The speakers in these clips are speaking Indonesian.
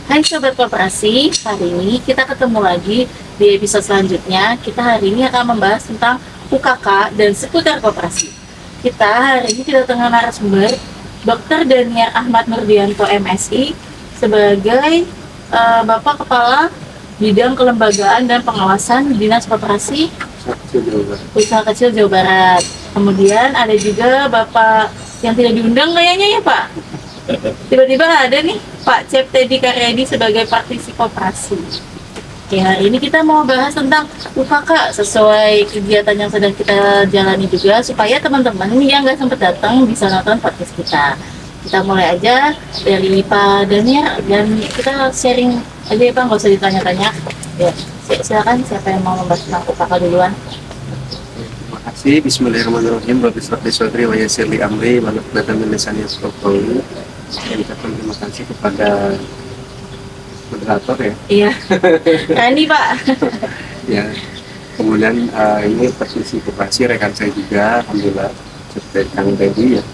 Hai Sobat Koperasi, hari ini kita ketemu lagi di episode selanjutnya. Kita hari ini akan membahas tentang UKK dan seputar koperasi. Kita hari ini kedatangan narasumber Dr. Daniar Ahmad Nurdianto MSI sebagai Bapak Kepala Bidang Kelembagaan dan Pengawasan Dinas Koperasi Usaha Kecil Jawa Barat. Kemudian ada juga Bapak yang tidak diundang kayaknya ya Pak. Tiba-tiba ada nih Pak Cep Teddy Karyadi sebagai praktisi koperasi. Oke, hari ini kita mau bahas tentang UKK sesuai kegiatan yang sedang kita jalani juga supaya teman-teman yang nggak sempat datang bisa nonton podcast kita. Kita mulai aja dari Pak Daniar dan kita sharing aja ya Pak, nggak usah ditanya-tanya. Ya, silakan siapa yang mau membahas tentang UKK duluan. Terima kasih. Bismillahirrahmanirrahim. Rabbi shrah li sadri wa yassir li amri wa hlul min lisani yafqahu qawli. Saya ucapkan terima kasih kepada moderator ya. Iya. Ini Pak. Ya. Kemudian ini praktisi koperasi rekan saya juga, alhamdulillah, seperti Kang Teddy ya.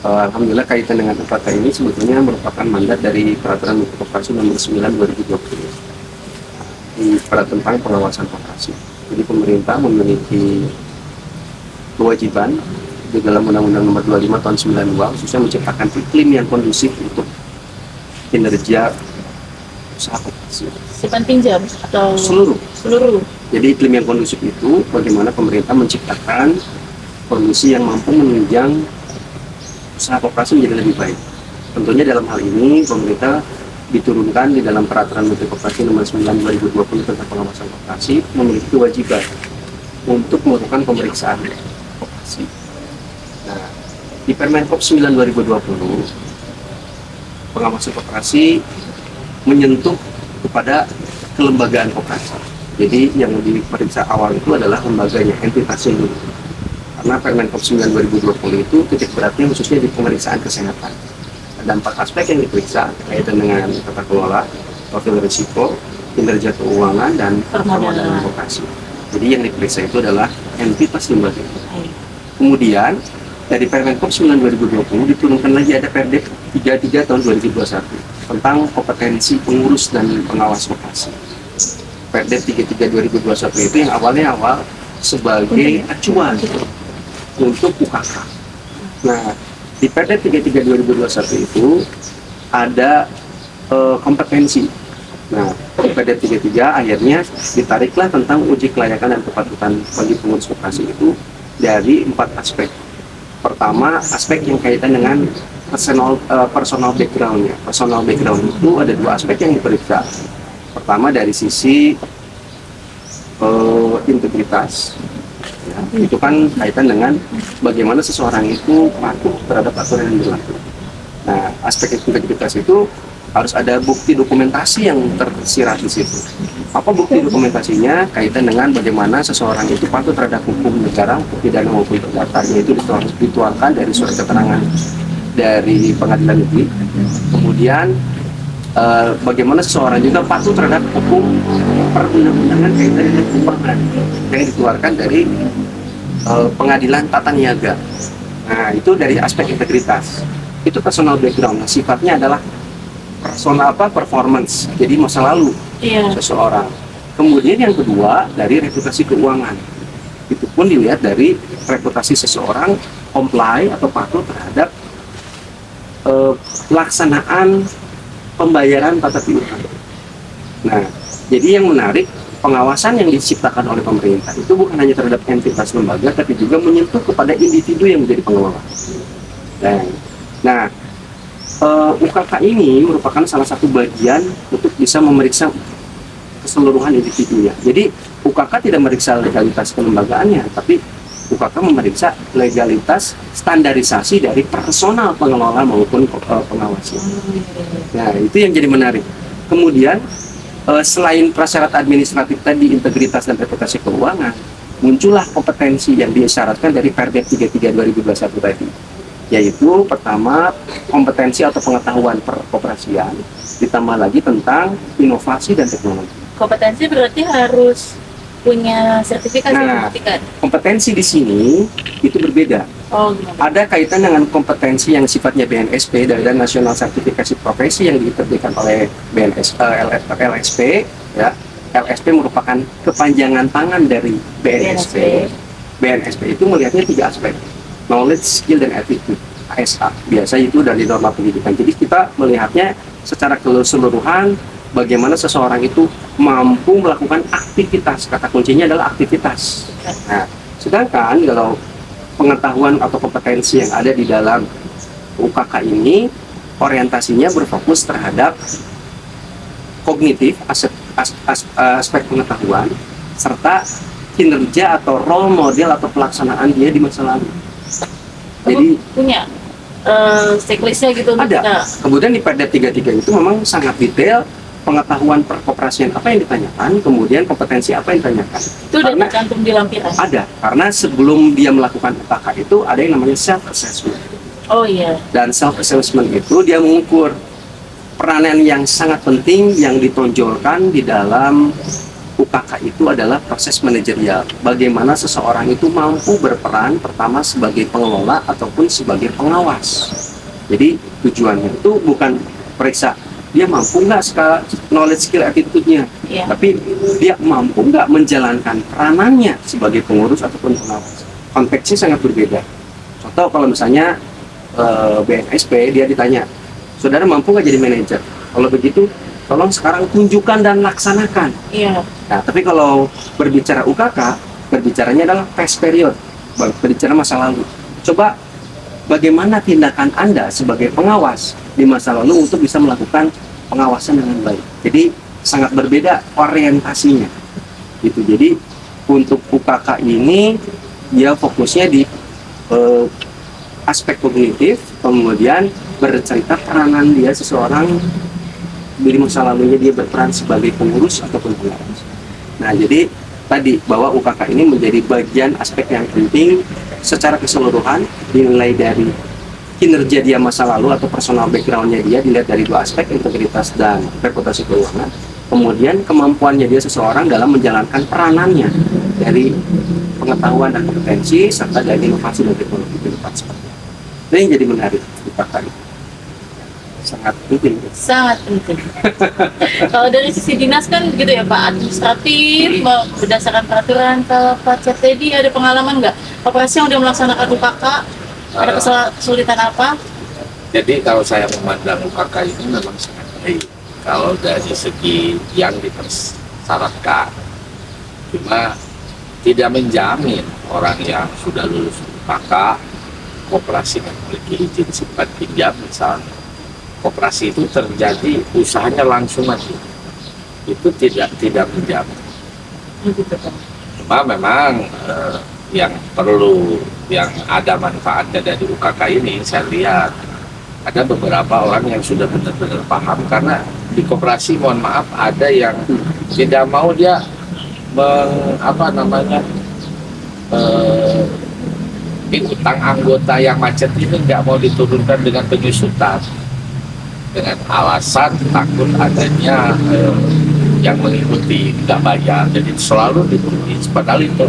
Alhamdulillah kaitan dengan UKK ini sebetulnya merupakan mandat dari Peraturan Menteri Koperasi Nomor 9 2020 di tentang pengawasan koperasi. Jadi pemerintah memiliki kewajiban di dalam Undang-Undang Nomor 25 Tahun 92 khususnya menciptakan iklim yang kondusif untuk kinerja usaha koperasi. Simpan pinjam atau seluruh. Jadi iklim yang kondusif itu bagaimana pemerintah menciptakan kondisi yang mampu menunjang usaha koperasi menjadi lebih baik. Tentunya dalam hal ini pemerintah diturunkan di dalam Peraturan Menteri Koperasi Nomor 9 2020 tentang pengawasan koperasi memiliki kewajiban untuk melakukan pemeriksaan koperasi. Nah, di Permenkop 9 2020 pengawasan koperasi menyentuh kepada kelembagaan koperasi. Jadi yang diperiksa awal itu adalah lembaganya, entitasnya dulu. Karena Permenkop 9 2020 itu titik beratnya khususnya di pemeriksaan kesehatan. Ada 4 aspek yang diperiksa kaitan dengan tata kelola, profil risiko, kinerja keuangan, dan permodalan koperasi. Jadi yang diperiksa itu adalah entitas lembaga. Kemudian dari Permenkop 9 2020 diturunkan lagi ada Perdep 33 tahun 2021 tentang kompetensi pengurus dan pengawas koperasi. Perdep 33 2021 itu yang awal sebagai acuan untuk UKK. Nah, di Perdep 33 2021 itu ada kompetensi. Nah, di Perdep 33 akhirnya ditariklah tentang uji kelayakan dan kepatutan bagi pengurus koperasi itu dari 4 aspek. Pertama, aspek yang kaitan dengan personal background-nya. Personal background itu ada 2 aspek yang diperiksa. Pertama dari sisi integritas. Ya, itu kan kaitan dengan bagaimana seseorang itu patuh terhadap aturan yang berlaku. Nah, aspek integritas itu harus ada bukti dokumentasi yang tersirat di situ. Apa bukti dokumentasinya? Kaitan dengan bagaimana seseorang itu patuh terhadap hukum negara, hukum pidana maupun perdata, yaitu dituangkan dari surat keterangan dari pengadilan negeri. Kemudian bagaimana seseorang juga patuh terhadap hukum perundang-undangan kaitan dengan keuangan yang dikeluarkan dari pengadilan tata niaga. Nah, itu dari aspek integritas. Itu personal background. Nah, sifatnya adalah performance. Jadi masa lalu seseorang. Kemudian yang kedua dari reputasi keuangan. Itu pun dilihat dari reputasi seseorang comply atau patuh terhadap pelaksanaan pembayaran tata piutang. Nah, jadi yang menarik, pengawasan yang diciptakan oleh pemerintah itu bukan hanya terhadap entitas lembaga, tapi juga menyentuh kepada individu yang menjadi pengelola. Nah, UKK ini merupakan salah satu bagian untuk bisa memeriksa keseluruhan individunya. Jadi UKK tidak memeriksa legalitas kelembagaannya, tapi UKK memeriksa legalitas standarisasi dari personal pengelola maupun pengawasnya. Nah, itu yang jadi menarik. Kemudian selain prasyarat administratif tadi, integritas dan reputasi keuangan, muncullah kompetensi yang disyaratkan dari Perdep 33 2021 tadi, yaitu pertama kompetensi atau pengetahuan perkoperasian, ditambah lagi tentang inovasi dan teknologi. Kompetensi berarti harus punya sertifikat. Nah, kompetensi di sini itu berbeda. Oh, gimana? Ada kaitan dengan kompetensi yang sifatnya BNSP, Badan Nasional Sertifikasi Profesi yang diterbitkan oleh LSP, ya. LSP merupakan kepanjangan tangan dari BNSP. BNSP itu melihatnya 3 aspek: knowledge, skill, dan attitude. ASA biasa itu dari norma pendidikan. Jadi kita melihatnya secara keseluruhan bagaimana seseorang itu mampu melakukan aktivitas. Kata kuncinya adalah aktivitas. Nah, sedangkan kalau pengetahuan atau kompetensi yang ada di dalam UKK ini orientasinya berfokus terhadap kognitif, aspek pengetahuan, serta kinerja atau role model atau pelaksanaan dia di masa lalu. Jadi punya checklistnya gitu untuk ada. kita. Kemudian di Perda 33 itu memang sangat detail pengetahuan perkoperasian apa yang ditanyakan, kemudian kompetensi apa yang ditanyakan. Itu udah Karena tercantum di lampiran. ada, karena sebelum dia melakukan UKK itu ada yang namanya self assessment. Oh iya. Dan self assessment itu dia mengukur peranan yang sangat penting yang ditonjolkan di dalam UKK itu adalah proses manajerial. Bagaimana seseorang itu mampu berperan pertama sebagai pengelola ataupun sebagai pengawas. Jadi tujuannya itu bukan periksa dia mampu nggak knowledge, skill, attitude-nya, tapi dia mampu nggak menjalankan peranannya sebagai pengurus ataupun pengawas. Konteksnya sangat berbeda. Contoh kalau misalnya BNSP dia ditanya, saudara mampu nggak jadi manajer? Kalau begitu, tolong sekarang tunjukkan dan laksanakan. Iya. Nah, tapi kalau berbicara UKK, berbicaranya adalah past period, berbicara masa lalu. Coba bagaimana tindakan Anda sebagai pengawas di masa lalu untuk bisa melakukan pengawasan dengan baik. Jadi sangat berbeda orientasinya. Gitu. Jadi untuk UKK ini dia fokusnya di aspek kognitif, kemudian bercerita peranan dia seseorang di masa lalunya dia berperan sebagai pengurus ataupun pengawas. Nah, jadi tadi bahwa UKK ini menjadi bagian aspek yang penting secara keseluruhan, dinilai dari kinerja dia masa lalu atau personal backgroundnya dia dilihat dari 2 aspek, integritas dan reputasi keuangan. Kemudian kemampuannya dia seseorang dalam menjalankan peranannya dari pengetahuan dan kompetensi serta dari inovasi dan teknologi ke depan seperti itu. Itu yang jadi menarik UKK ini. Sangat penting. Sangat penting. Kalau dari sisi dinas kan gitu ya Pak, administratif berdasarkan peraturan. Kalau Pak Cetedi ada pengalaman nggak operasi yang udah melaksanakan UKK, ada kesulitan apa? Jadi kalau saya memandang UKK ini memang sangat baik kalau dari segi yang dipersyaratkan, cuma tidak menjamin orang yang sudah lulus UKK koperasi dan memiliki izin simpan pinjam misalnya, koperasi itu terjadi usahanya langsung mati, itu tidak menjamin. Cuma memang yang perlu, yang ada manfaatnya dari UKK ini saya lihat ada beberapa orang yang sudah benar-benar paham, karena di koperasi mohon maaf ada yang tidak mau dia utang anggota yang macet ini nggak mau diturunkan dengan penyusutan, dengan alasan takut adanya yang mengikuti nggak bayar, jadi selalu ditulis. Padahal itu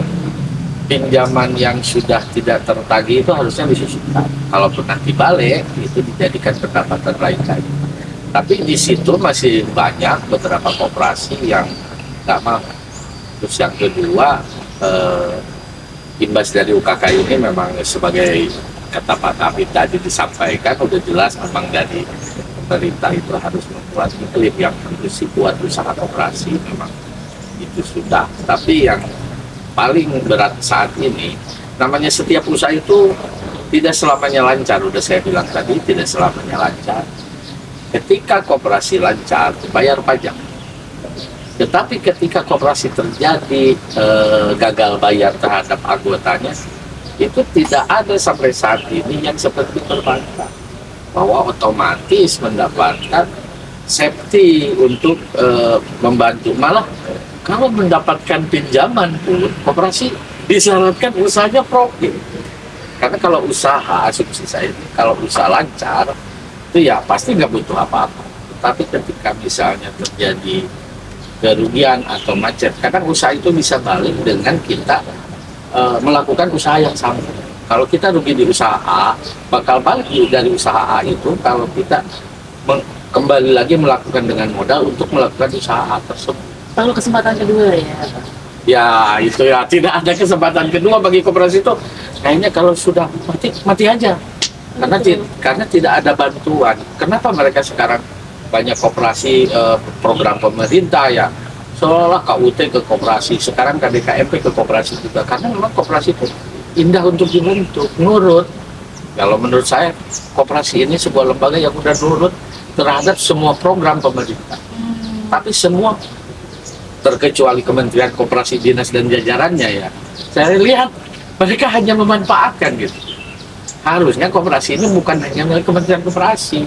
pinjaman yang sudah tidak tertagih itu harusnya disusutkan. Kalaupun nanti balik itu dijadikan pendapatan lain lagi. Tapi di situ masih banyak beberapa koperasi yang nggak mau. Terus yang kedua, imbas dari UKK ini memang sebagai kata Pak Kabit tadi disampaikan udah jelas memang dari pemerintah itu harus membuat iklim yang kondusif buat usaha koperasi, memang itu sudah. Tapi yang paling berat saat ini, namanya setiap usaha itu tidak selamanya lancar, udah saya bilang tadi tidak selamanya lancar. Ketika koperasi lancar, bayar pajak. Tetapi ketika koperasi terjadi gagal bayar terhadap anggotanya, itu tidak ada sampai saat ini yang seperti perbankan, bahwa otomatis mendapatkan safety untuk membantu. Malah kalau mendapatkan pinjaman pun koperasi disyaratkan usahanya profit. Karena kalau usaha, asumsi saya, kalau usaha lancar itu ya pasti nggak butuh apa-apa. Tapi ketika misalnya terjadi kerugian atau macet. Kadang usaha itu bisa balik dengan kita melakukan usaha yang sama. Kalau kita rugi di usaha A, bakal balik dari usaha A itu kalau kita kembali lagi melakukan dengan modal untuk melakukan usaha A tersebut. Lalu kesempatan kedua ya. Ya itu ya, tidak ada kesempatan kedua bagi koperasi itu. Kayaknya kalau sudah mati aja. Karena tidak ada bantuan. Kenapa mereka sekarang banyak koperasi program pemerintah ya, seolah KUT ke koperasi, sekarang KDKMP ke koperasi juga, karena memang koperasi itu indah untuk dibentuk, nurut. Kalau menurut saya koperasi ini sebuah lembaga yang udah nurut terhadap semua program pemerintah, tapi semua terkecuali Kementerian Koperasi, Dinas dan jajarannya ya, saya lihat mereka hanya memanfaatkan gitu. Harusnya koperasi ini bukan hanya milik Kementerian Koperasi,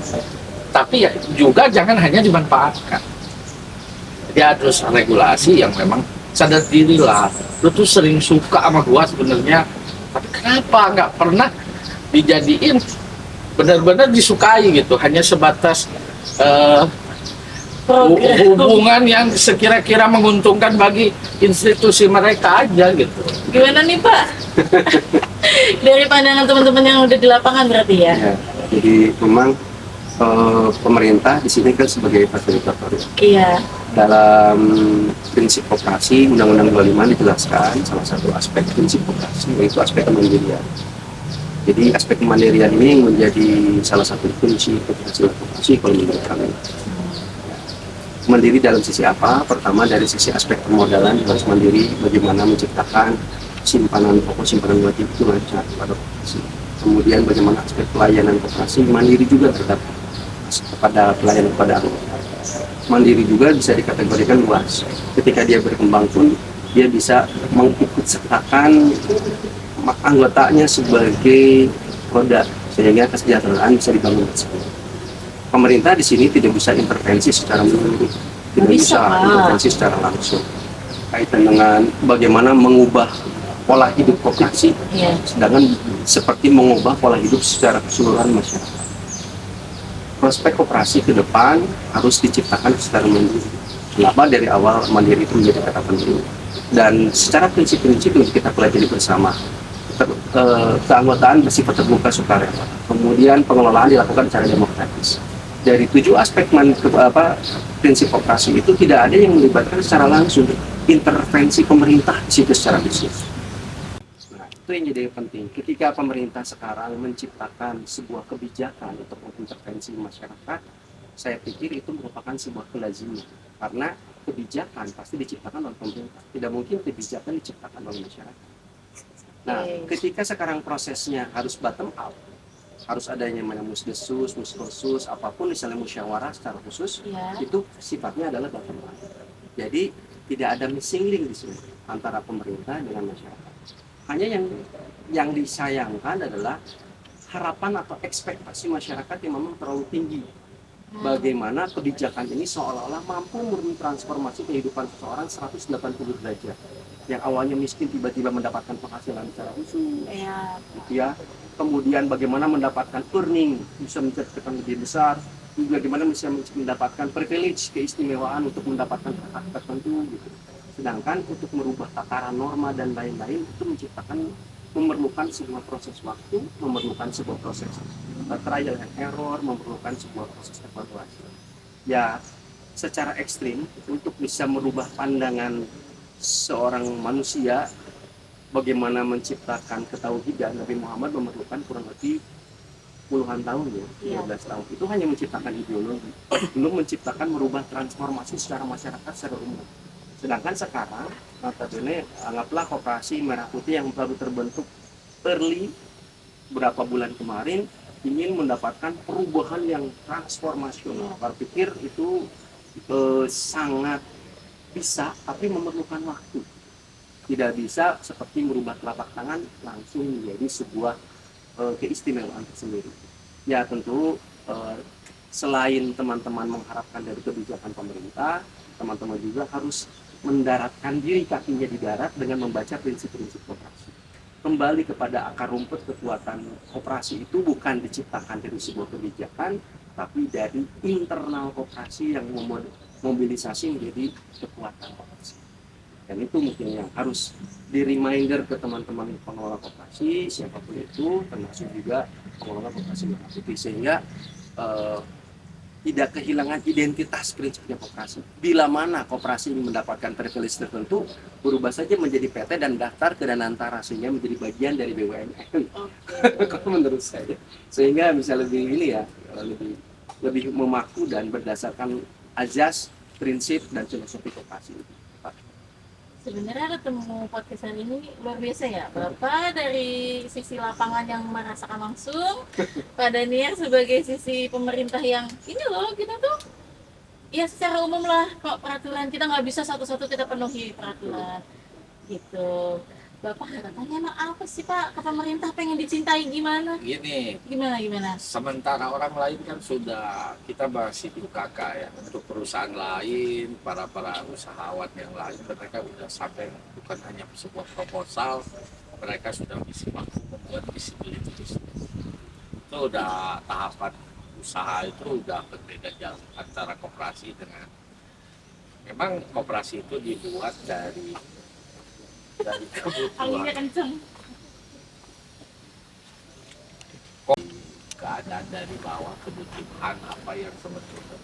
tapi ya juga jangan hanya dimanfaatkan. Jadi harus regulasi yang memang sadar diri lah. Lu tuh sering suka sama gua sebenarnya, tapi kenapa nggak pernah dijadiin benar-benar disukai gitu, hanya sebatas hubungan yang sekira-kira menguntungkan bagi institusi mereka aja gitu. Gimana nih Pak? Dari pandangan teman-teman yang udah di lapangan berarti ya? Ya, jadi memang pemerintah di sini kan sebagai fasilitator. Iya. Dalam prinsip koperasi Undang-Undang 25 dijelaskan salah satu aspek prinsip koperasi yaitu aspek kemandirian. Jadi aspek kemandirian ini menjadi salah satu kunci koperasi kalau menurut kami. Mandiri dalam sisi apa? Pertama dari sisi aspek permodalan harus mandiri, bagaimana menciptakan simpanan pokok, simpanan wajib itu lancar pada koperasi. Kemudian bagaimana aspek pelayanan koperasi, mandiri juga terhadap kepada pelayanan kepada anggota. Mandiri juga bisa dikategorikan luas. Ketika dia berkembang pun dia bisa mengikut sertakan anggotanya sebagai roda sehingga kesejahteraan bisa dibangun. Pemerintah di sini tidak bisa intervensi secara menyeluruh, tidak bisa intervensi secara langsung kaitan dengan bagaimana mengubah pola hidup koperasi, sedangkan seperti mengubah pola hidup secara keseluruhan masyarakat. Prospek koperasi ke depan harus diciptakan secara mandiri. Kenapa dari awal mandiri itu menjadi kata penting? Dan secara prinsip-prinsip untuk kita pelajari bersama. Keanggotaan bersifat terbuka sukarela. Kemudian pengelolaan dilakukan secara demokratis. Dari 7 aspek prinsip koperasi itu tidak ada yang melibatkan secara langsung intervensi pemerintah di situ secara bisnis. Nah, itu yang jadi penting. Ketika pemerintah sekarang menciptakan sebuah kebijakan untuk intervensi masyarakat, saya pikir itu merupakan sebuah kelaziman. Karena kebijakan pasti diciptakan oleh pemerintah. Tidak mungkin kebijakan diciptakan oleh masyarakat. Nah, ketika sekarang prosesnya harus bottom up, harus adanya musdesus, muskosus, apapun misalnya musyawarah secara khusus, itu sifatnya adalah bottom up. Jadi tidak ada missing link di sini antara pemerintah dengan masyarakat. Hanya yang disayangkan adalah harapan atau ekspektasi masyarakat yang memang terlalu tinggi. Bagaimana kebijakan ini seolah-olah mampu transformasi kehidupan seseorang 180 derajat. Yang awalnya miskin tiba-tiba mendapatkan penghasilan secara khusus, gitu ya. Kemudian bagaimana mendapatkan earning bisa menjadikan lebih besar, bagaimana bisa mendapatkan privilege, keistimewaan untuk mendapatkan hak tertentu gitu. Sedangkan untuk merubah tataran norma dan lain-lain itu memerlukan sebuah proses waktu, memerlukan sebuah proses trial and error, memerlukan sebuah proses evaluasi. Ya, secara ekstrim untuk bisa merubah pandangan seorang manusia bagaimana menciptakan ketauhidan, Nabi Muhammad memerlukan kurang lebih puluhan tahun ya, 12 tahun. Itu hanya menciptakan ideologi, belum menciptakan merubah transformasi secara masyarakat secara umum. Sedangkan sekarang, notabene anggaplah koperasi Merah Putih yang baru terbentuk early berapa bulan kemarin ingin mendapatkan perubahan yang transformasional. Berpikir itu sangat bisa, tapi memerlukan waktu. Tidak bisa seperti merubah telapak tangan langsung menjadi sebuah keistimewaan tersendiri. Ya tentu selain teman-teman mengharapkan dari kebijakan pemerintah, teman-teman juga harus mendaratkan diri kakinya di darat dengan membaca prinsip-prinsip koperasi. Kembali kepada akar rumput kekuatan koperasi itu bukan diciptakan dari sebuah kebijakan, tapi dari internal koperasi yang mobilisasi menjadi kekuatan koperasi. Dan itu mungkin yang harus di reminder ke teman-teman pengelola koperasi, siapapun itu, termasuk juga pengelola koperasi Merah Putih, sehingga tidak kehilangan identitas prinsipnya koperasi. Bila mana koperasi ini mendapatkan privilege tertentu, berubah saja menjadi PT dan daftar ke Danantara, sehingga menjadi bagian dari BUMN. Kalau menurut saya, sehingga bisa lebih ini ya, lebih memaku dan berdasarkan azas, prinsip dan filosofi koperasi. Sebenarnya ketemu podcast hari ini luar biasa ya, Bapak dari sisi lapangan yang merasakan langsung, Pak Daniel sebagai sisi pemerintah yang ini loh, kita tuh ya secara umum lah, kok peraturan kita nggak bisa satu-satu kita penuhi peraturan gitu. Bapak katanya emang apa sih Pak ke pemerintah, pengen dicintai gimana? Gini, Gimana? sementara orang lain kan sudah, kita masih UKK ya, untuk perusahaan lain, para usahawan yang lain, mereka sudah sampai bukan hanya sebuah proposal, mereka sudah bisa mampu membuat visibility business. Itu udah tahapan usaha, itu udah berbeda jauh antara koperasi dengan, memang koperasi itu dibuat dari Anginnya kebutuhan, kenceng. keadaan dari bawah, kebutuhan apa yang sebetulnya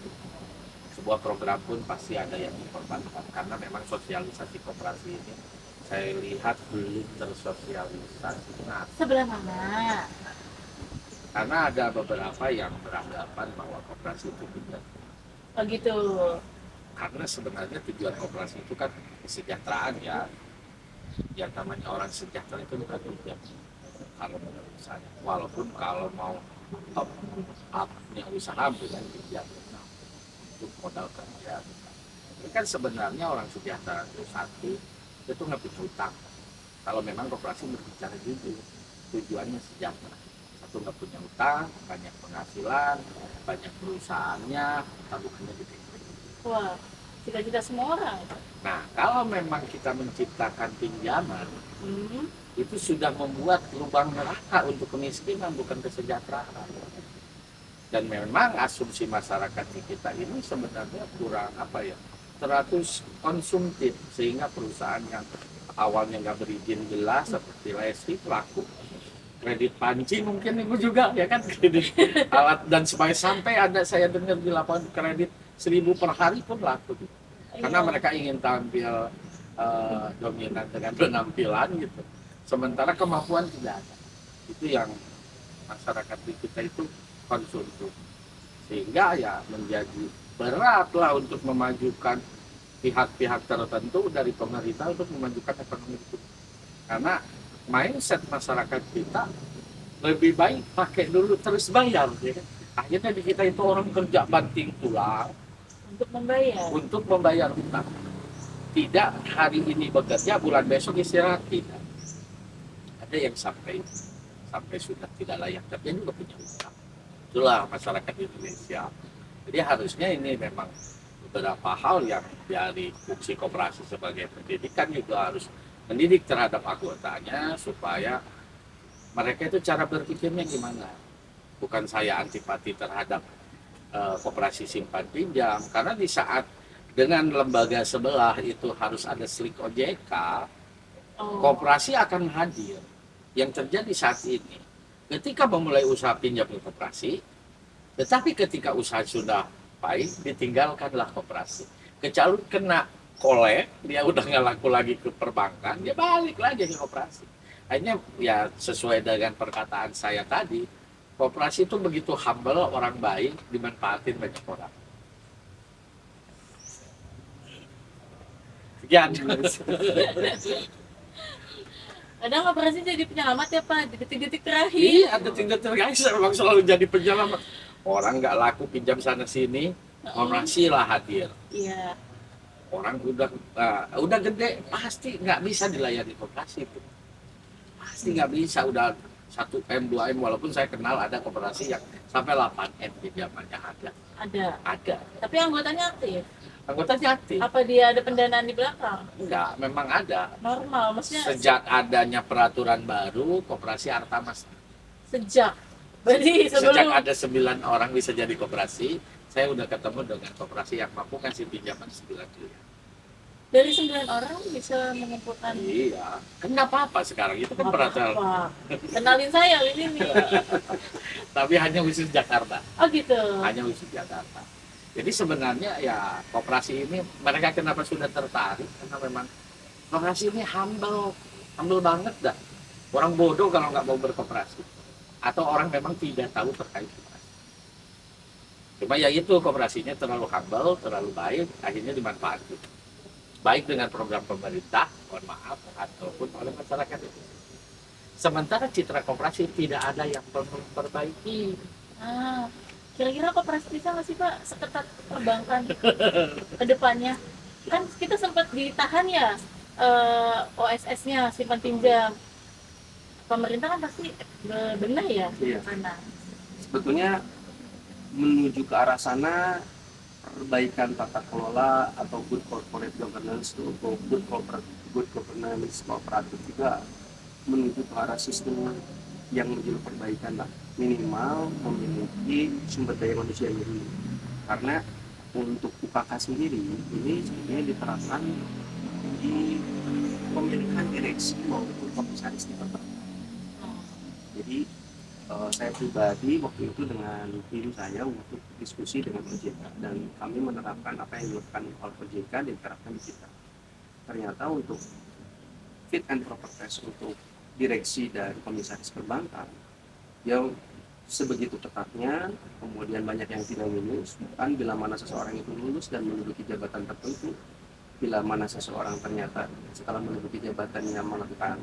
sebuah program pun pasti ada yang dikorbankan, karena memang sosialisasi koperasi ini saya lihat belum tersosialisasi. Nah, Sebelah mana? karena ada beberapa yang beranggapan bahwa koperasi itu tidak, Oh gitu. karena sebenarnya tujuan koperasi itu kan kesejahteraan ya, yang namanya orang sejahtera itu bukan tujuan kalau menurut saya, walaupun kalau mau upnya usaha bukan tujuan untuk modal kerja. Ini kan sebenarnya orang sejahtera itu satu, itu nggak punya utang. Kalau memang koperasi berbicara jujur, tujuannya sejahtera. Satu, nggak punya utang, banyak penghasilan, banyak perusahaannya, tabungannya gede. Wah, cita-cita semua orang. Nah, kalau memang kita menciptakan pinjaman, Hmm. itu sudah membuat lubang neraka untuk kemiskinan, bukan kesejahteraan. Dan memang asumsi masyarakat di kita ini sebenarnya kurang terlalu konsumtif, sehingga perusahaan yang awalnya nggak berizin jelas seperti Lesti laku, kredit panci mungkin itu juga ya kan, kredit alat dan sampai ada saya dengar di lapangan kredit 1.000 per hari pun laku, karena Iya. mereka ingin tampil dominan dengan penampilan gitu, sementara kemampuan tidak ada. Itu yang masyarakat di kita itu konsumtif, sehingga ya menjadi berat lah untuk memajukan pihak-pihak tertentu dari pemerintah untuk memajukan ekonomi itu, karena mindset masyarakat kita lebih baik pakai dulu terus bayar ya kan? Akhirnya di kita itu orang kerja banting tulang untuk membayar hutang. Tidak hari ini bekerja, bulan besok istirahat, tidak. Ada yang sampai sudah tidak layak kerja juga punya hutang. Itulah masyarakat Indonesia. Jadi harusnya ini memang beberapa hal yang dari fungsi koperasi sebagai pendidikan juga harus mendidik terhadap anggotanya, supaya mereka itu cara berpikirnya gimana. Bukan saya antipati terhadap koperasi simpan pinjam, karena di saat dengan lembaga sebelah itu harus ada slik OJK, koperasi akan hadir. Yang terjadi saat ini, ketika memulai usaha pinjam ke koperasi, tetapi ketika usaha sudah baik, ditinggalkanlah koperasi. Kecuali kena kolek, dia udah nggak laku lagi ke perbankan, dia balik lagi ke koperasi. Akhirnya ya sesuai dengan perkataan saya tadi, koperasi itu begitu humble, orang baik, dimanfaatin banyak orang. Sekian. Kadang koperasi jadi penyelamat ya Pak, di detik-detik terakhir. Iya, detik-detik guys, memang selalu jadi penyelamat. Orang nggak laku pinjam sana sini, koperasi lah hadir. Iya. Orang udah gede, pasti nggak bisa dilayani koperasi itu. Pasti nggak bisa, udah 1M, 2M, walaupun saya kenal ada koperasi yang sampai 8M pinjamannya ada. Tapi anggotanya aktif. Anggotanya aktif. Apa dia ada pendanaan di belakang? Enggak, memang ada. Normal, maksudnya Sejak adanya peraturan baru, koperasi Arta Mas. sejak Berarti Sejak sebelum ada 9 orang bisa jadi koperasi, saya udah ketemu dengan koperasi yang mampu ngasih pinjaman 9 miliar. dari 9 orang bisa mengumpulkan Iya, kan nggak apa-apa sekarang itu kan peraturan. apa? Kenalin saya di sini. Tapi hanya khusus Jakarta, Oh gitu. hanya khusus Jakarta. Jadi sebenarnya ya koperasi ini mereka kenapa sudah tertarik karena memang koperasi ini humble banget dah. Orang bodoh kalau nggak mau berkoperasi atau orang memang tidak tahu terkait koperasi. Cuma ya itu koperasinya terlalu humble, terlalu baik, akhirnya dimanfaatkan. Baik dengan program pemerintah, mohon maaf, ataupun oleh masyarakat itu. Sementara citra koperasi tidak ada yang perlu memperbaiki. Ah, kira-kira koperasi bisa nggak sih Pak seketat perbankan ke depannya? Kan kita sempat ditahan ya OSS-nya simpan pinjam. Pemerintah kan pasti bebenah ya Iya. karena Sebetulnya menuju ke arah sana, perbaikan tata kelola atau good corporate governance atau good governance kooperatif juga menuju ke arah sistem yang menjadi perbaikan lah, minimal memiliki sumber daya manusianya dulu. Karena untuk UKK sendiri ini sebenarnya diterapkan di pemilihan direksi maupun komisaris di perbankan. Jadi saya pribadi waktu itu dengan tim saya untuk diskusi dengan OJK dan kami menerapkan apa yang dilakukan oleh OJK dan diterapkan di kita. Ternyata untuk fit and proper test untuk direksi dan komisaris perbankan yang sebegitu ketatnya, kemudian banyak yang tidak lulus, bahkan bila mana seseorang itu lulus dan menduduki jabatan tertentu, bila mana seseorang ternyata setelah menduduki jabatannya melakukan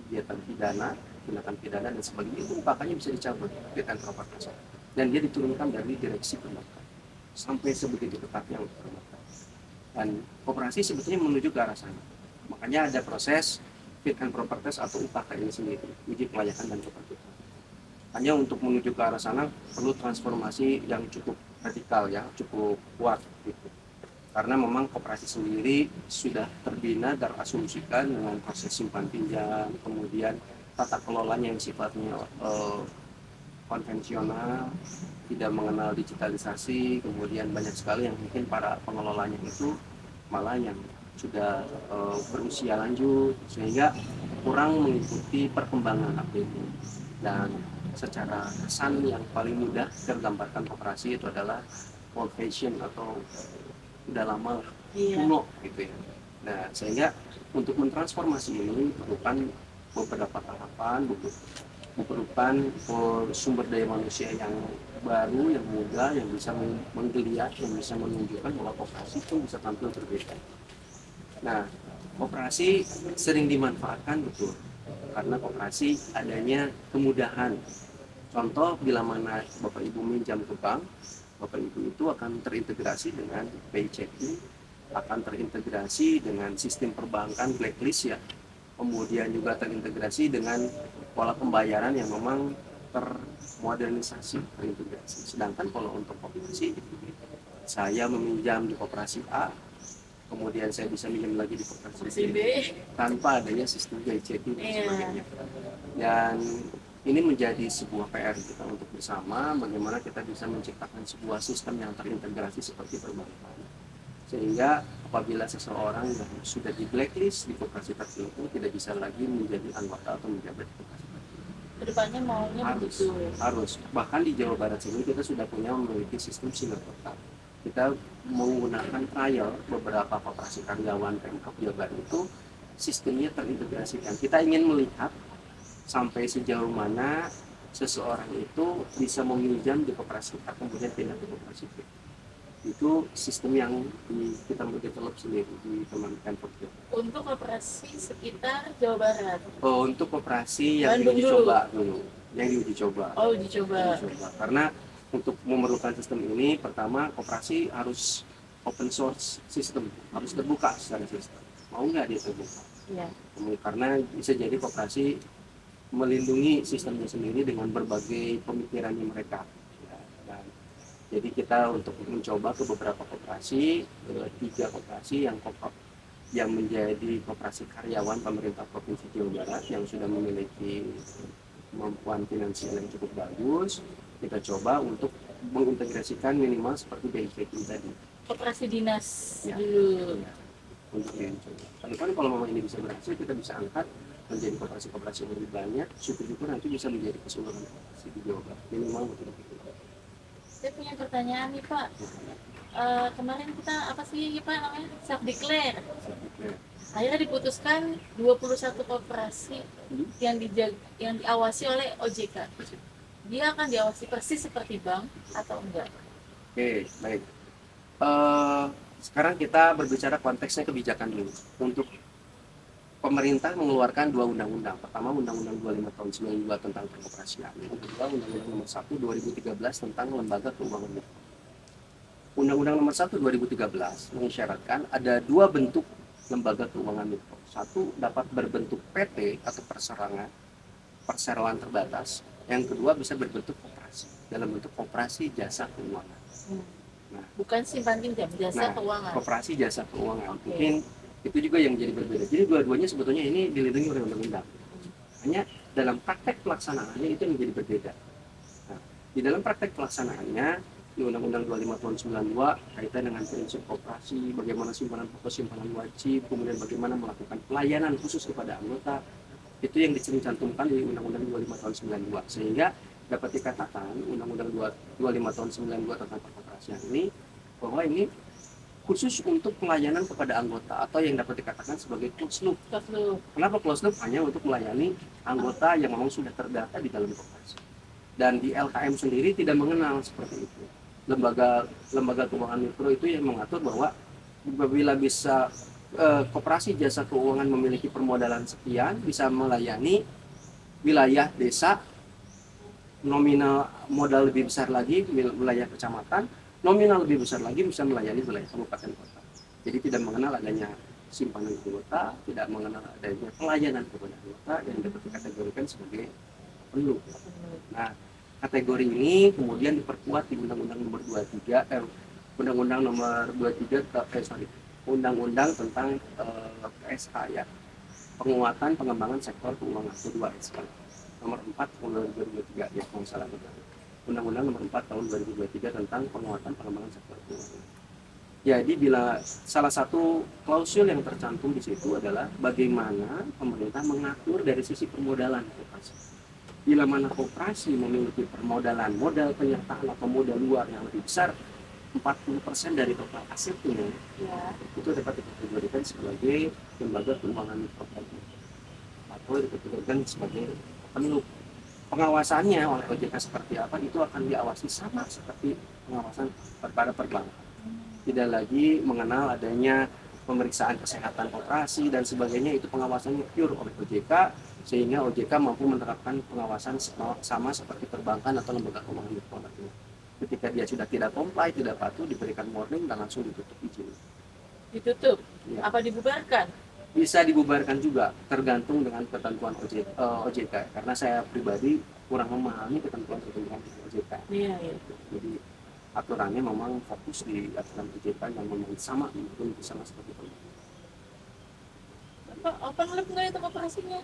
kegiatan pidana, tindakan pidana dan sebagainya, itu makanya bisa dicabut fit and proper test dan dia diturunkan dari direksi perbankan sampai sebegitu ketatnya untuk perbankan. Dan koperasi sebetulnya menuju ke arah sana, makanya ada proses fit and proper test atau UPK ini sendiri, uji kelayakan dan kepatutan. Hanya untuk menuju ke arah sana perlu transformasi yang cukup radikal ya, cukup kuat gitu. Karena memang koperasi sendiri sudah terbina dan asumsikan dengan proses simpan pinjam, kemudian tata kelolanya yang sifatnya konvensional, tidak mengenal digitalisasi, kemudian banyak sekali yang mungkin para pengelolanya itu malah yang sudah berusia lanjut sehingga kurang mengikuti perkembangan APD. Dan secara kesan yang paling mudah tergambarkan koperasi itu adalah old fashion atau udah lama kuno gitu ya. Nah sehingga untuk mentransformasi ini diperlukan beberapa tahapan, diperlukan sumber daya manusia yang baru, yang muda, yang bisa menggeliat, yang bisa menunjukkan bahwa koperasi itu bisa tampil berbeda. Nah, koperasi sering dimanfaatkan betul karena koperasi adanya kemudahan. Contoh, bila mana Bapak Ibu minjam ke bank, Bapak Ibu itu akan terintegrasi dengan pay checking, akan terintegrasi dengan sistem perbankan blacklist ya, kemudian juga terintegrasi dengan pola pembayaran yang memang termodernisasi, terintegrasi. Sedangkan kalau untuk koperasi, saya meminjam di koperasi A, kemudian saya bisa minjam lagi di koperasi B tanpa adanya sistem pay checking dan sebagainya. Dan ini menjadi sebuah PR kita untuk bersama bagaimana kita bisa menciptakan sebuah sistem yang terintegrasi seperti perbankan. Sehingga apabila seseorang yang sudah di blacklist di koperasi tertentu tidak bisa lagi menjadi anggota atau menjabat di koperasi tertentu. kedepannya maunya begitu. Harus. Bahkan di Jawa Barat sini kita sudah memiliki sistem single kotak. Kita menggunakan trial beberapa koperasi karyawan Pemkab Jawa Barat itu sistemnya terintegrasikan. Kita ingin melihat sampai sejauh mana seseorang itu bisa meminjam di koperasi A kemudian pindah ke koperasi B. Itu sistem yang kita develop sendiri di Kementerian Pertanian. Untuk koperasi sekitar Jawa Barat. Oh, untuk koperasi yang Bandung diuji coba dulu, yang diuji coba. Oh, uji coba. Karena untuk memerlukan sistem ini, pertama koperasi harus open source sistem, harus terbuka secara sistem. Mau nggak dia terbuka? Iya. Karena bisa jadi koperasi melindungi sistemnya sendiri dengan berbagai pemikirannya mereka. Ya, dan jadi kita untuk mencoba ke beberapa koperasi, 3 koperasi yang menjadi koperasi karyawan pemerintah Provinsi Jawa Barat yang sudah memiliki kemampuan finansial yang cukup bagus, kita coba untuk mengintegrasikan minimal seperti BI checking tadi. Koperasi dinas Ya. dulu. Untuk dicoba. Tapi kan kalau memang ini bisa berhasil, kita bisa angkat menjadi koperasi-koperasi yang lebih banyak, syukur-syukur nanti bisa menjadi keseluruhan koperasi di Jawa Barat. Minimal untuk itu. Saya punya pertanyaan nih Pak. Kemarin kita apa sih Pak namanya? Self declare. Akhirnya diputuskan 21 koperasi yang diawasi oleh OJK. Dia akan diawasi persis seperti bank atau enggak? Oke, baik. Sekarang kita berbicara konteksnya kebijakan dulu. Untuk pemerintah mengeluarkan dua undang-undang. Pertama, Undang-Undang 25 tahun 92 tentang perkoperasian. Yang kedua, Undang-Undang nomor 1 2013 tentang lembaga keuangan mikro. Undang-Undang nomor 1 2013 mengisyaratkan ada dua bentuk lembaga keuangan mikro. Satu dapat berbentuk PT atau perseroan terbatas. Yang kedua bisa berbentuk koperasi dalam bentuk koperasi jasa keuangan. Nah, Bukan simpan pinjam, jasa Nah, keuangan. koperasi jasa keuangan. Oke. Mungkin itu juga yang menjadi berbeda. Jadi dua-duanya sebetulnya ini dilindungi oleh undang-undang. Hanya dalam praktek pelaksanaannya itu menjadi berbeda. Nah, di dalam praktek pelaksanaannya di Undang-Undang 25 tahun 92 kaitan dengan prinsip koperasi, bagaimana simpanan pokok simpanan wajib, kemudian bagaimana melakukan pelayanan khusus kepada anggota, itu yang dicantumkan di Undang-Undang 25 tahun 92. Sehingga dapat dikatakan Undang-Undang 25 tahun 92 tentang perkoperasian ini bahwa ini khusus untuk pelayanan kepada anggota atau yang dapat dikatakan sebagai closed loop. Kenapa closed loop? Hanya untuk melayani anggota yang memang sudah terdata di dalam koperasi. Dan di LKM sendiri tidak mengenal seperti itu. Lembaga keuangan mikro itu yang mengatur bahwa apabila bisa koperasi jasa keuangan memiliki permodalan sekian, bisa melayani wilayah desa, nominal modal lebih besar lagi wilayah kecamatan, nominal lebih besar lagi bisa melayani wilayah kabupaten kota. Jadi tidak mengenal adanya simpanan anggota, tidak mengenal adanya pelayanan kepada anggota yang dapat dikategorikan sebagai penuh. Nah, kategori ini kemudian diperkuat di Undang-Undang nomor 23 Undang-Undang nomor 23 Undang-Undang tentang PSK ya. Penguatan pengembangan sektor keuangan atau 2SK. Nomor 4 tahun 2023 ya kalau salah betul. Undang-Undang nomor 4 tahun 2023 tentang penguatan pengembangan sektor keuangan. Jadi bila salah satu klausul yang tercantum di situ adalah bagaimana pemerintah mengatur dari sisi permodalan koperasi. Bila mana koperasi memiliki permodalan modal penyertaan atau modal luar yang lebih besar 40% dari total asetnya, Ya. itu dapat dikategorikan sebagai lembaga keuangan mikro atau dikategorikan sebagai penuh. Pengawasannya oleh OJK seperti apa itu akan diawasi sama seperti pengawasan pada perbankan. Tidak lagi mengenal adanya pemeriksaan kesehatan koperasi dan sebagainya, itu pengawasannya pure oleh OJK sehingga OJK mampu menerapkan pengawasan sama seperti perbankan atau lembaga keuangan mikro. Ketika dia sudah tidak comply, tidak patuh, diberikan warning dan langsung ditutup izin. Ditutup? Ya. Apa dibubarkan? Bisa dibubarkan juga, tergantung dengan ketentuan OJK. Karena saya pribadi kurang memahami ketentuan OJK. Iya. Jadi aturannya memang fokus di aturan OJK yang memang sama seperti itu. Open loop nggak itu operasinya?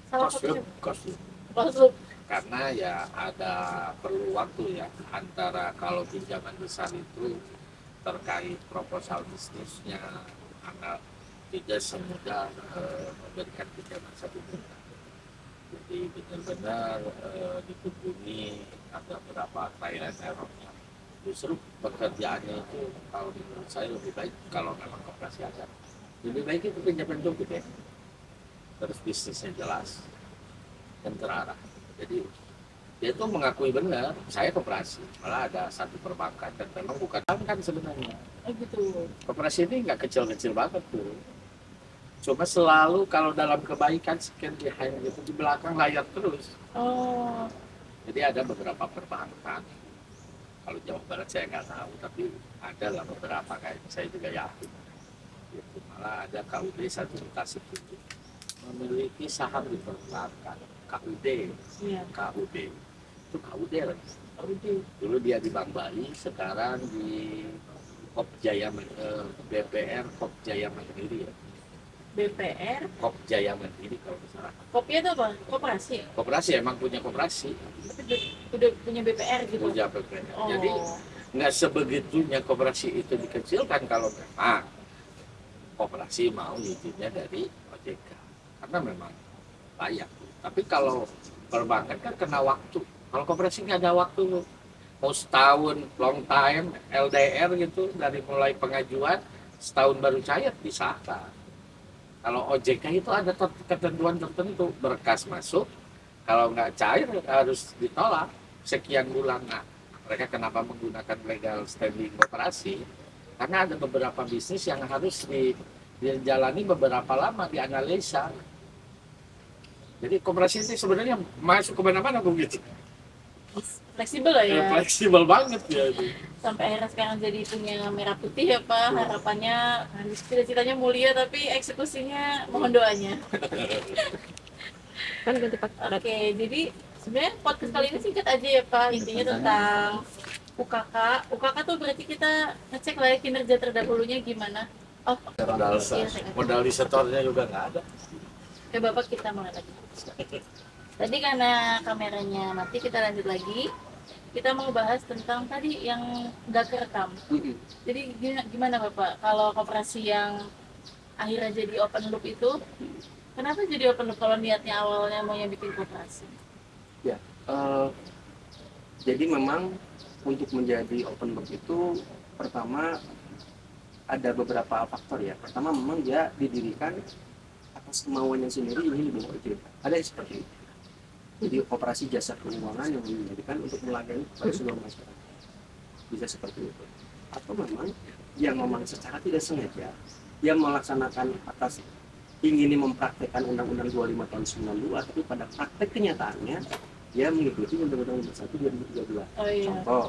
Salah satunya. Cost Closed loop. karena ya ada perlu waktu ya antara kalau pinjaman besar itu terkait proposal bisnisnya karena tidak semudah memberikan pinjaman 1 juta. Jadi benar-benar dikunjungi ada berapa trial and errornya. Justru pekerjaannya itu kalau menurut saya lebih baik kalau memang koperasi ada. Lebih baik itu pinjaman cukup ya. Terus bisnisnya jelas dan terarah. Jadi dia tuh mengakui benar saya koperasi, malah ada satu perbankan dan memang bukan bank kan sebenarnya. Gitu. Koperasi ini nggak kecil-kecil banget tuh. Cuma selalu kalau dalam kebaikan sekian di gitu di belakang layar terus. Oh. Jadi ada beberapa perbankan. Kalau Jawa Barat saya nggak tahu, tapi ada lah beberapa kayak saya juga yakin. Gitu. Malah ada KUD 1 Tasik memiliki saham di perbankan. KUD, Iya. KUD itu KUD lagi. KUD. Dulu dia di Bank Bali, sekarang di BPR Kop Jaya Mandiri ya. BPR, Kopjaya Mandiri kalau nggak salah. kopinya itu apa? Koperasi. Koperasi emang punya koperasi, Tapi udah punya BPR gitu. punya BPR. Oh. Jadi nggak sebegitunya koperasi itu dikecilkan kalau memang koperasi mau izinnya dari OJK karena memang layak. Tapi kalau perbankan kan kena waktu. Kalau koperasi nggak ada waktu, mau setahun long time LDR gitu dari mulai pengajuan setahun baru cair disahkan. Kalau OJK itu ada ketentuan tertentu, berkas masuk, kalau nggak cair harus ditolak sekian bulan. Nah, mereka kenapa menggunakan legal standing koperasi? Karena ada beberapa bisnis yang harus dijalani beberapa lama, dianalisa. Jadi koperasi ini sebenarnya masuk ke mana-mana begitu. Fleksibel lah ya. Fleksibel banget ya itu. Sampai akhirnya sekarang jadi punya merah putih ya Pak. Harapannya cita-citanya mulia tapi eksekusinya mohon doanya. Kan ganti pakai Oke, jadi sebenarnya podcast kali ini singkat aja ya Pak. Intinya tentang UKK. UKK tuh berarti kita ngecek lah ya kinerja terdahulunya gimana. Oh, iya, saya- Modal risetornya juga nggak ada. Oke Bapak kita mulai lagi. Tadi karena kameranya mati kita lanjut lagi. Kita mau bahas tentang tadi yang nggak kerekam. Jadi gimana Bapak kalau koperasi yang akhirnya jadi open loop itu kenapa jadi open loop kalau niatnya awalnya mau bikin koperasi? Ya, jadi memang untuk menjadi open book itu pertama ada beberapa faktor ya. Pertama memang dia didirikan atas kemauannya sendiri ingin dibawa OJK. Ada yang seperti itu. Jadi operasi jasa keuangan yang didirikan untuk melayani kepada seluruh masyarakat. Bisa seperti itu. Atau memang secara tidak sengaja dia melaksanakan atas ingin mempraktekkan Undang-Undang 25 tahun 92, tapi pada praktek kenyataannya dia mengikuti Undang-Undang Nomor 1 2013. Oh iya. Contoh,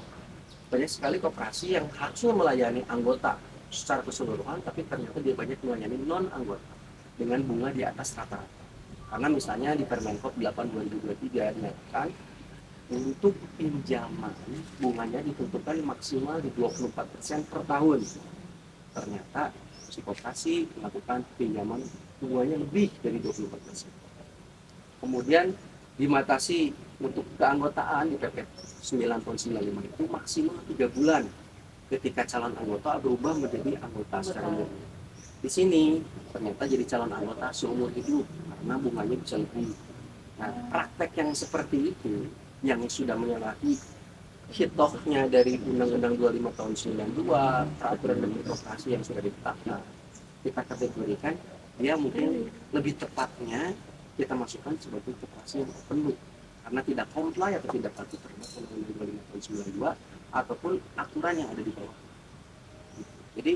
banyak sekali koperasi yang harusnya melayani anggota secara keseluruhan, tapi ternyata dia banyak melayani non-anggota dengan bunga di atas rata-rata. Karena misalnya di Permenkop 8 2023 dinyatakan untuk pinjaman bunganya ditentukan maksimal di 24% per tahun. Ternyata si koperasi melakukan pinjaman bunganya lebih dari 24%. Kemudian dibatasi untuk keanggotaan di PP 9 tahun 95 itu maksimal 3 bulan ketika calon anggota berubah menjadi anggota secara murni. Di sini ternyata jadi calon anggota seumur hidup karena bunganya bisa lebih. Nah, praktek yang seperti itu yang sudah menyalahi hitohnya dari Undang-Undang 25 tahun 92, peraturan menteri koperasi yang sudah ditetapkan, kita kategorikan dia mungkin lebih tepatnya kita masukkan sebagai koperasi yang open loop karena tidak comply atau tidak patuh terhadap Undang-Undang 25 tahun 92 ataupun aturan yang ada di bawah. Jadi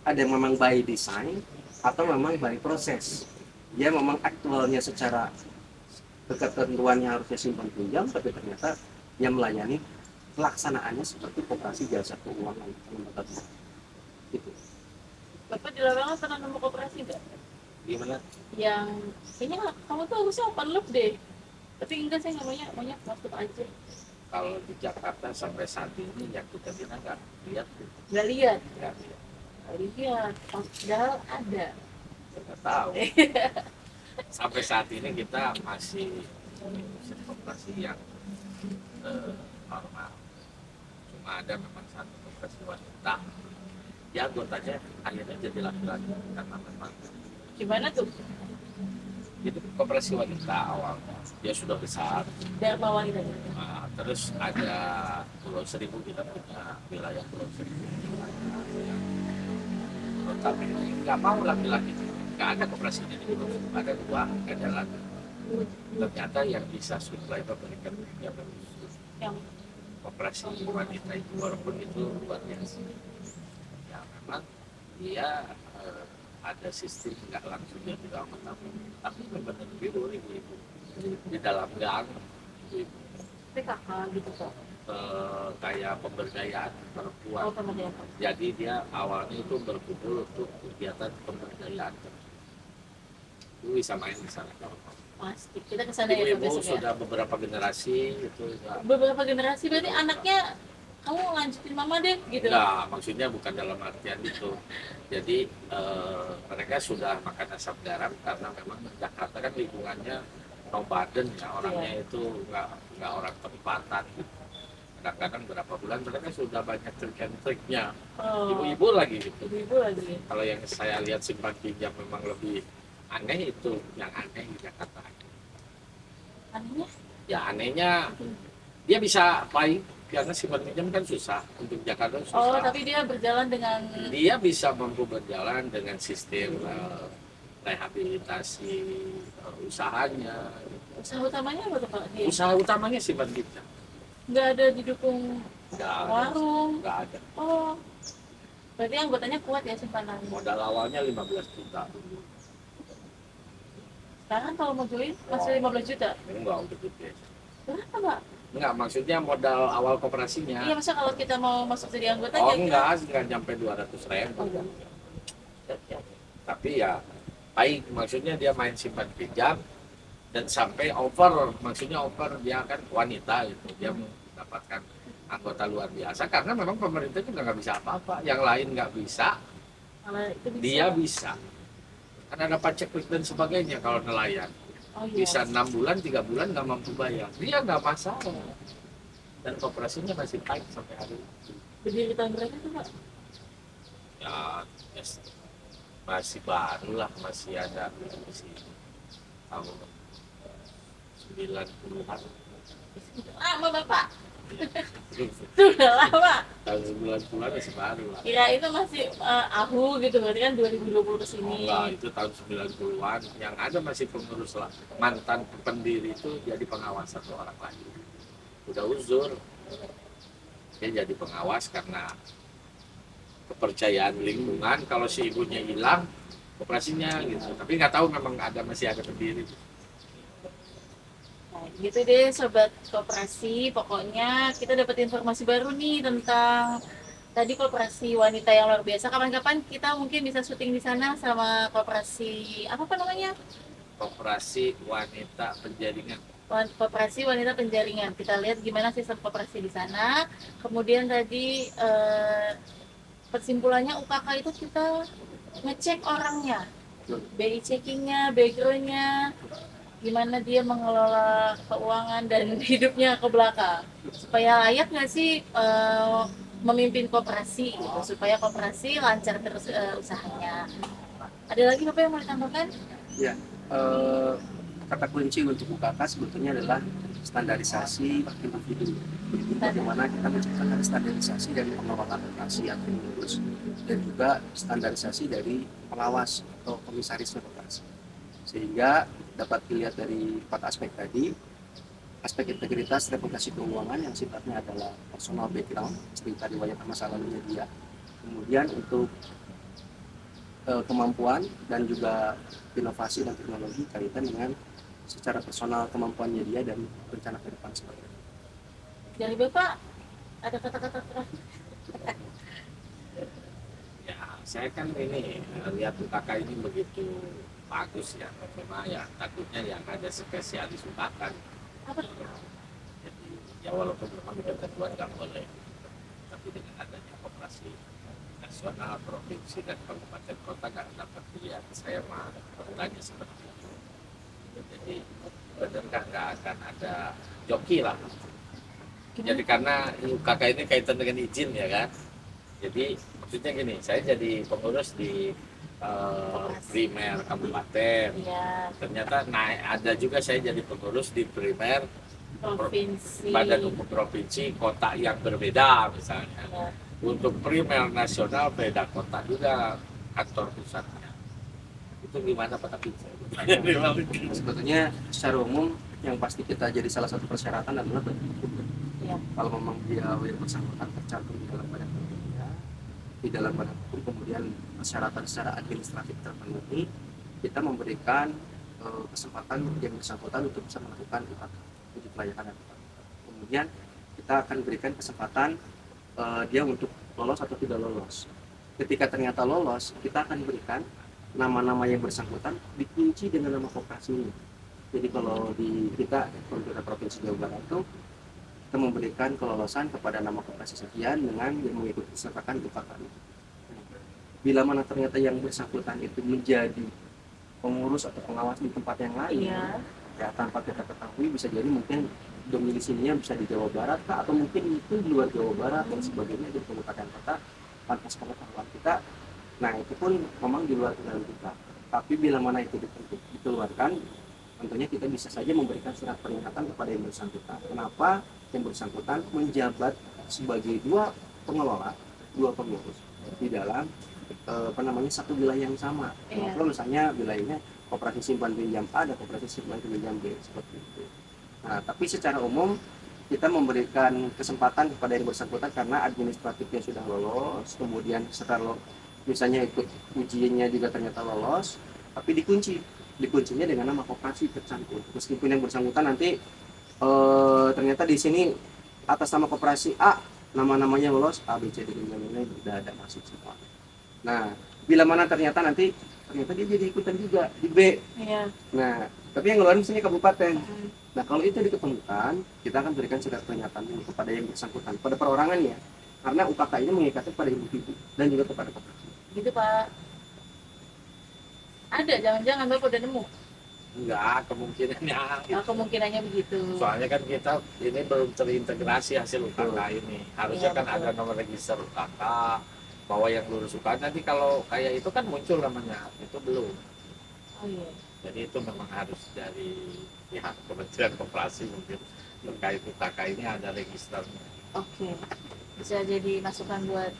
ada yang memang by design atau memang by proses. Dia memang aktualnya secara ketentuannya harusnya simpan pinjam, tapi ternyata dia melayani pelaksanaannya seperti koperasi jasa keuangan lembaga keuangan. Gitu. Bapak di lapangan pernah nemu koperasi nggak? Gimana? Yang kayaknya kamu tuh harusnya open loop deh. Tapi enggak, saya maunya masuk aja. Kalau di Jakarta sampai saat ini yang kita bilang nggak lihat, Nggak lihat, nggak lihat. nggak lihat. Padahal ada. Nggak tahu. Sampai saat ini kita masih mesin koperasi yang normal. Cuma ada memang satu koperasi wanita. Ya anggotanya akhirnya jadi laki-laki karena memang Gimana tuh? itu koperasi wanita awalnya dia sudah besar. Dharma wanita. Nah, terus ada Pulau Seribu, kita punya wilayah Pulau Seribu. Tapi nggak mau laki-laki, nggak ada koperasinya di Pulau Seribu, ada dua nggak jalan. Ternyata yang bisa supply memberikan pinjaman Yang koperasi wanita itu walaupun itu luar biasa. Ya memang dia ada sistem nggak langsung dia tidak amat tapi benar biru ibu-ibu di dalam gang ibu-ibu PKK gitu kok. kayak pemberdayaan perempuan. Oh, pemberdayaan. Jadi dia awalnya itu berkumpul untuk kegiatan pemberdayaan. Itu bisa main di sana. Pasti. Kita kesana ya Ibu-ibu besok ya. sudah beberapa generasi itu ya. Beberapa generasi berarti anaknya kamu lanjutin mama deh gitu. Enggak, maksudnya bukan dalam artian itu. Jadi mereka sudah makan asam garam karena memang Jakarta kan lingkungannya nomaden ya, orangnya Iya. itu nggak orang tempatan. Kadang-kadang berapa bulan mereka sudah banyak trik and triknya. Oh, Ibu-ibu lagi gitu. ibu-ibu lagi. Kalau yang saya lihat simpan pinjam memang lebih aneh itu, yang aneh di Jakarta. Anehnya? Ya anehnya dia bisa baik karena simpan pinjam kan susah, untuk Jakarta Oh, susah. tapi dia berjalan dengan Dia bisa mampu berjalan dengan sistem rehabilitasi usahanya. usaha utamanya apa tuh Pak? Dia Usaha utamanya simpan pinjam. nggak ada didukung Nggak ada, warung. nggak ada. Oh, berarti anggotanya kuat ya simpanan. Modal awalnya 15 juta. Sekarang kalau mau join masih 15 juta. Enggak untuk gede. Berapa Pak? Enggak, maksudnya modal awal koperasinya. Iya, masa kalau kita mau masuk jadi anggota Oh kira-kira- enggak nyampe 200.000. Oh, enggak. Siap, siap. Tapi ya baik, maksudnya dia main simpan pinjam dan sampai over, maksudnya over dia kan wanita gitu, dia mendapatkan anggota luar biasa karena memang pemerintah juga nggak bisa apa-apa, yang lain nggak bisa, Kalau itu bisa. dia bisa. Kan ada pajak dan sebagainya kalau nelayan. Oh, iya. Bisa 6 bulan, 3 bulan nggak mampu bayar, dia nggak masalah. Dan kooperasinya masih baik sampai hari ini. Berdiri tahun berapa tuh Pak? Ya, yes, masih baru lah, masih ada masih tahun 90-an. Lama Bapak. Sudah lama. Tahun 90-an masih baru lah. Kira itu masih ahu gitu, berarti kan 2020 ke Oh, sini. enggak, itu tahun 90-an. Yang ada masih pengurus lah. Mantan pendiri itu jadi pengawas satu orang lagi. Udah uzur. Dia jadi pengawas karena kepercayaan lingkungan. Kalau si ibunya hilang, operasinya gitu. Tapi nggak tahu memang masih ada pendiri. Nah, gitu deh sobat koperasi, pokoknya kita dapat informasi baru nih tentang tadi koperasi wanita yang luar biasa. Kapan-kapan kita mungkin bisa syuting di sana sama koperasi apa namanya? Koperasi wanita penjaringan. Koperasi wanita penjaringan. Kita lihat gimana sistem koperasi di sana. Kemudian tadi persimpulannya UKK itu kita ngecek orangnya, BI checkingnya, backgroundnya, gimana dia mengelola keuangan dan hidupnya ke belakang supaya layak nggak sih memimpin koperasi gitu, supaya koperasi lancar terus usahanya. Ada lagi Bapak yang mau ditambahkan? Ya, kata kunci untuk UKK sebetulnya adalah standarisasi individu. Bagaimana kita menciptakan standarisasi dari pengelola koperasi atau pengurus dan juga standarisasi dari pengawas atau komisaris koperasi. Sehingga dapat dilihat dari 4 aspek tadi, aspek integritas reputasi keuangan yang sifatnya adalah personal background, cerita riwayat masa lalunya dia. Kemudian untuk kemampuan dan juga inovasi dan teknologi kaitan dengan secara personal kemampuannya dia dan rencana ke depan seperti itu. Dari Bapak ada kata-kata terakhir? Ya, saya kan ini lihat UKK ini begitu bagus ya. Memang ya takutnya yang ada spesialis UKK. Apa? Jadi ya walaupun memang ketentuan nggak boleh, tapi dengan adanya koperasi nasional, provinsi dan kabupaten kota nggak dapat pilihan. Saya mah bertanya seperti itu. Jadi benar nggak akan ada joki lah. Jadi karena UKK ini kaitan dengan izin ya kan. Jadi maksudnya gini, saya jadi pengurus di primer kabupaten. Iya, Ternyata ada juga saya jadi pengurus di primer provinsi. badan hukum provinsi kota yang berbeda misalnya. Ya. Untuk primer nasional beda kota juga kantor pusatnya. Itu gimana Pak Tapi? Sebetulnya secara umum yang pasti kita jadi salah satu persyaratan adalah bentuk. Ya. Kalau memang dia yang bersangkutan tercantum di dalam badan hukumnya, di dalam badan hukum kemudian persyaratan secara administratif terpenuhi, kita memberikan kesempatan yang bersangkutan untuk bisa melakukan uji kelayakan dan kemudian kita akan berikan kesempatan dia untuk lolos atau tidak lolos. Ketika ternyata lolos, kita akan berikan nama-nama yang bersangkutan dikunci dengan nama koperasi ini. Jadi kalau di kita pemerintah provinsi Jawa Barat itu kita memberikan kelolosan kepada nama koperasi sekian dengan yang mengikuti sertakan UKK itu. Bila mana ternyata yang bersangkutan itu menjadi pengurus atau pengawas di tempat yang lain, Iya. ya tanpa kita ketahui, bisa jadi mungkin domisilinya bisa di Jawa Barat kah, atau mungkin itu di luar Jawa Barat dan sebagainya di kabupaten kota tanpa pengetahuan kita. Nah itu pun memang di luar kendali kita. Tapi bila mana itu dikeluarkan, tentunya kita bisa saja memberikan surat peringatan kepada yang bersangkutan. Kenapa yang bersangkutan menjabat sebagai dua pengelola, dua pengurus di dalam satu wilayah yang sama. Iya. Kalau misalnya wilayahnya koperasi simpan pinjam A dan koperasi simpan pinjam B seperti itu. Nah, tapi secara umum kita memberikan kesempatan kepada yang bersangkutan karena administratifnya sudah lolos, kemudian setelah misalnya ikut ujiannya juga ternyata lolos, tapi dikuncinya dengan nama koperasi tersangkut. Meskipun yang bersangkutan nanti ternyata di sini atas nama koperasi A, nama-namanya lolos, A, B, C, D, E, sudah ada masuk semua. Nah, bila mana ternyata dia jadi ikutan juga di B. Iya. Nah, tapi yang ngeluarin misalnya kabupaten. Nah, kalau itu diketemukan, kita akan berikan surat peringatan dulu kepada yang bersangkutan, pada perorangan ya. Karena UKK ini mengikatnya pada individu dan juga kepada koperasi. Gitu Pak. Ada, jangan-jangan Bapak udah nemu. Enggak, kemungkinannya. Kemungkinannya begitu. Soalnya kan kita ini belum terintegrasi hasil UKK ini. Harusnya Iya, kan betul. ada nomor register UKK, bahwa yang lulus UKK nanti kalau kayak itu kan muncul namanya, itu belum. Oh iya. Jadi itu memang harus dari pihak Kementerian Koperasi mungkin terkait UKK ini ada registernya. Oke. Bisa jadi masukan buat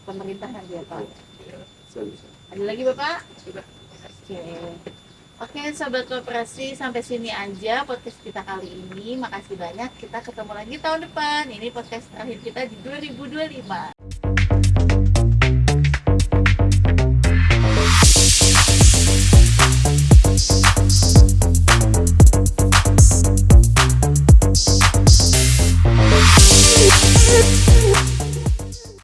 pemerintah nanti ya Pak. Ya, Bisa. Ada lagi Bapak? sudah. Oke. Oke, Sobat Koperasi, sampai sini aja podcast kita kali ini. Makasih banyak. Kita ketemu lagi tahun depan. Ini podcast terakhir kita di 2025.